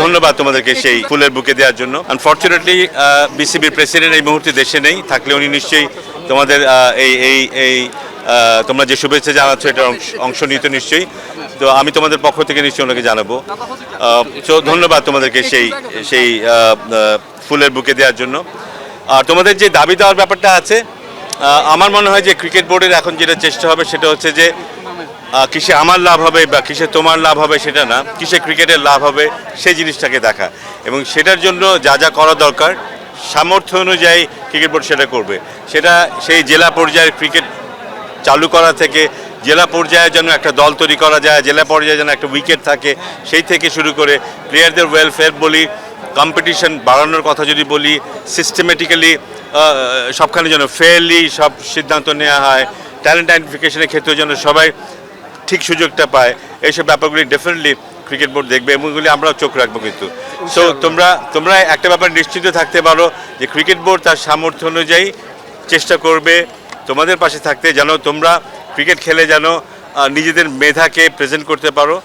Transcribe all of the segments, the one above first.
ধন্যবাদ তোমাদেরকে সেই ফুলের বুকে দেওয়ার জন্য। আনফর্চুনেটলি বিসিবির প্রেসিডেন্ট এই মুহূর্তে দেশে নেই, থাকলে উনি নিশ্চয়ই তোমাদের এই তোমরা যে শুভেচ্ছা জানাচ্ছ এটার অংশ নিতে নিশ্চয়ই। তো আমি তোমাদের পক্ষ থেকে নিশ্চয়ই ওনাকে জানাবো। তো ধন্যবাদ তোমাদেরকে সেই ফুলের বুকে দেওয়ার জন্য। আর তোমাদের যে দাবি দেওয়ার ব্যাপারটা আছে, আমার মনে হয় যে ক্রিকেট বোর্ডের এখন যেটা চেষ্টা হবে সেটা হচ্ছে যে কিসে আমার লাভ হবে বা কিসে তোমার লাভ হবে সেটা না, কিসে ক্রিকেটের লাভ হবে সেই জিনিসটাকে দেখা, এবং সেটার জন্য যা যা করা দরকার সামর্থ্য অনুযায়ী ক্রিকেট বোর্ড সেটা করবে। সেটা সেই জেলা পর্যায়ের ক্রিকেট চালু করা থেকে জেলা পর্যায়ে যেন একটা দল তৈরি করা যায়, জেলা পর্যায়ে যেন একটা উইকেট থাকে, সেই থেকে শুরু করে প্লেয়ারদের ওয়েলফেয়ার বলি, কম্পিটিশন বাড়ানোর কথা যদি বলি, সিস্টেমেটিক্যালি সবখানে যেন ফেয়ারলি সব সিদ্ধান্ত নেওয়া হয়, ট্যালেন্ট আইডেন্টিফিকেশনের ক্ষেত্রে যেন সবাই ঠিক সুযোগটা পায়, এইসব ব্যাপারগুলি ডেফিনেটলি ক্রিকেট বোর্ড দেখবে এবং এগুলি আমরাও চোখ রাখবো। কিন্তু সো তোমরা একটা ব্যাপার নিশ্চিত থাকতে পারো যে ক্রিকেট বোর্ড তার সামর্থ্য অনুযায়ী চেষ্টা করবে তোমাদের পাশে থাকতে, যেন তোমরা ক্রিকেট খেলে যেন নিজেদের মেধাকে প্রেজেন্ট করতে পারো,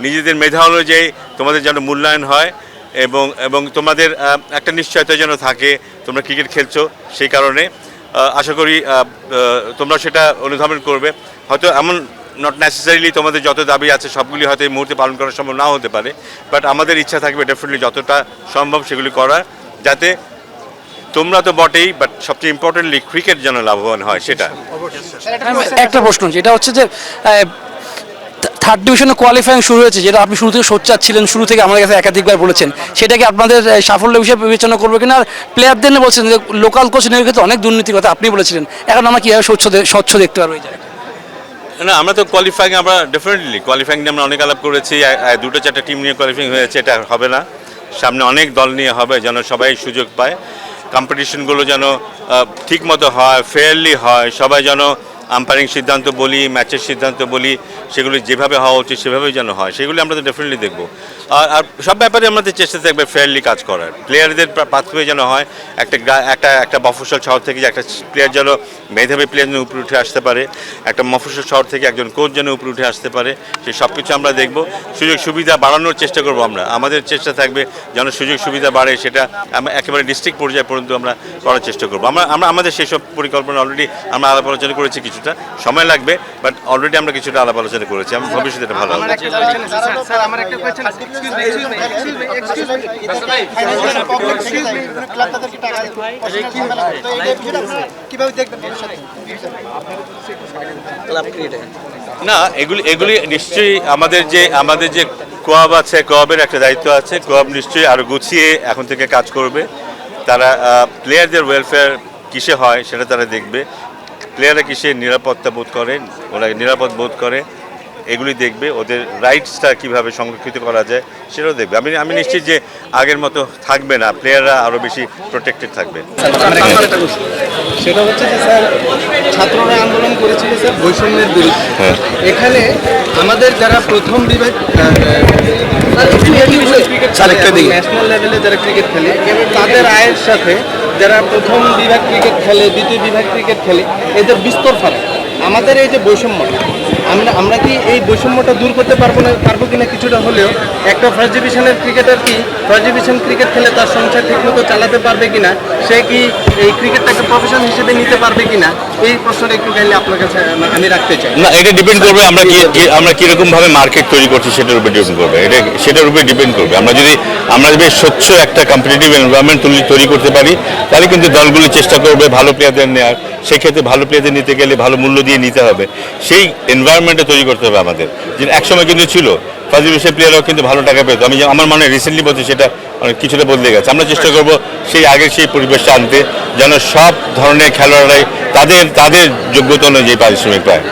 নিজেদের মেধা অনুযায়ী তোমাদের যেন মূল্যায়ন হয় এবং তোমাদের একটা নিশ্চয়তা যেন থাকে তোমরা ক্রিকেট খেলছো। সেই কারণে আশা করি তোমরা সেটা অনুধাবন করবে। হয়তো এমন নট নেসেসারিলি তোমাদের যত দাবি আছে সবগুলি হয়তো এই মুহূর্তে পালন করা সম্ভব নাও হতে পারে, বাট আমাদের ইচ্ছা থাকবে ডেফিনেটলি যতটা সম্ভব সেগুলি করার, যাতে তোমরা তো বটেই বাট সবচেয়ে ইম্পর্টেন্টলি ক্রিকেট যেন লাভবান হয় সেটা। একটা প্রশ্ন যেটা হচ্ছে যে থার্ড ডিভিশনে কোয়ালিফাইং শুরু হয়েছে, যেটা আপনি শুরু থেকে সোচ্চাচ্ছিলেন, শুরু থেকে আমাদের কাছে একাধিকবার বলেছেন, সেটাকে আপনাদের সাফল্য হিসেবে বিবেচনা করবে কিনা? আর প্লেয়ারদের নিয়ে বলছেন যে লোকাল কোচ নিয়োগের ক্ষেত্রে অনেক দুর্নীতির কথা আপনি বলেছিলেন, এখন আমরা কীভাবে স্বচ্ছ দেখতে পারবো এই জায়গায়? না, আমরা তো কোয়ালিফাইং, আমরা ডেফিনেটলি কোয়ালিফাইং নিয়ে আমরা অনেক আলাপ করেছি, 2-4টা টিম নিয়ে কোয়ালিফাইং হয়েছে, এটা হবে না, সামনে অনেক দল নিয়ে হবে, যেন সবাই সুযোগ পায়, কম্পিটিশনগুলো যেন ঠিকমতো হয়, ফেয়ারলি হয়, সবাই যেন আম্পায়ারিং সিদ্ধান্ত বলি, ম্যাচের সিদ্ধান্ত বলি, সেগুলি যেভাবে হওয়া উচিত সেভাবেই যেন হয়, সেগুলি আমরা তো ডেফিনেটলি দেখবো। আর সব ব্যাপারে আমাদের চেষ্টা থাকবে ফেয়ারলি কাজ করার, প্লেয়ারদের পাথওয়ে যেন হয় একটা মফস্বল শহর থেকে যে একটা প্লেয়ার যেন মেধাবী প্লেয়ার যেন উপরে উঠে আসতে পারে, একটা মফস্বল শহর থেকে একজন কোচ যেন উপরে উঠে আসতে পারে, সেই সব কিছু আমরা দেখব। সুযোগ সুবিধা বাড়ানোর চেষ্টা করবো আমরা, আমাদের চেষ্টা থাকবে যেন সুযোগ সুবিধা বাড়ে, সেটা আমরা একেবারে ডিস্ট্রিক্ট পর্যায়ে পর্যন্ত আমরা করার চেষ্টা করবো। আমরা আমাদের সেই সব পরিকল্পনা অলরেডি আমরা আলাপ আলোচনা করেছি, কিছুটা সময় লাগবে বাট অলরেডি আমরা কিছুটা আলাপ আলোচনা করেছি, আমরা ভবিষ্যতে এটা ভালো হবে। না, এগুলি নিশ্চয়ই আমাদের যে কোয়াব আছে, কোয়াবের একটা দায়িত্ব আছে, কোয়াব নিশ্চয়ই আরও গুছিয়ে এখন থেকে কাজ করবে। তারা প্লেয়ারদের ওয়েলফেয়ার কিসে হয় সেটা তারা দেখবে, প্লেয়াররা কিসে নিরাপত্তা বোধ করে, ওরা নিরাপদ বোধ করে, এগুলি দেখবে, ওদের রাইটসটা কীভাবে সংরক্ষিত করা যায় সেটাও দেখবে। আমি নিশ্চিত যে আগের মতো থাকবে না, প্লেয়াররা আরও বেশি প্রোটেক্টেড থাকবে। সেটা হচ্ছে যে স্যার, ছাত্ররা আন্দোলন করেছিল স্যার বৈষম্যের বিরুদ্ধে। এখানে আমাদের যারা প্রথম বিভাগ ন্যাশনাল লেভেলে যারা ক্রিকেট খেলে তাদের আয়ের সাথে যারা প্রথম বিভাগ ক্রিকেট খেলে, দ্বিতীয় বিভাগ ক্রিকেট খেলে, এদের বিস্তর ফারাক। আমাদের এই যে বৈষম্যটা, আমরা কি এই বৈষম্যটা দূর করতে পারবো কিনা কিছুটা হলেও? একটা ফার্স্ট ডিভিশনের ক্রিকেটার কি ফার্স্ট ডিভিশন ক্রিকেট খেলে তার সংসার ঠিকমতো চালাতে পারবে কিনা, সে কি এই ক্রিকেটটাকে প্রফেশন হিসেবে নিতে পারবে কিনা, এই প্রশ্নটা একটু কাইন্ডলি আপনার কাছে আমি রাখতে চাই। না, এটা ডিপেন্ড করবে আমরা কিরকম ভাবে মার্কেট তৈরি করছি সেটার উপর ডিপেন্ড করবে, সেটার উপরে ডিপেন্ড করবে। আমরা যদি স্বচ্ছ একটা কম্পিটিটিভ এনভায়রনমেন্ট তৈরি করতে পারি, তাহলে কিন্তু দলগুলি চেষ্টা করবে ভালো প্লেয়ারদের নেওয়ার। সেক্ষেত্রে ভালো প্লেয়ারদের নিতে গেলে ভালো মূল্য দিয়ে নিতে হবে, সেই এনভায়রনমেন্টটা তৈরি করতে হবে আমাদের। যে একসময় কিন্তু ছিল ফার্স্ট ডিভিশন প্লেয়াররাও কিন্তু ভালো টাকা পেত, আমার মনে হয় রিসেন্টলি বলছি সেটা অনেক কিছুটা বদলে গেছে। আমরা চেষ্টা করব সেই আগের সেই পরিবেশটা আনতে, যেন সব ধরনের খেলোয়াড়রাই তাদের যোগ্যতা অনুযায়ী পারিশ্রমিক পায়।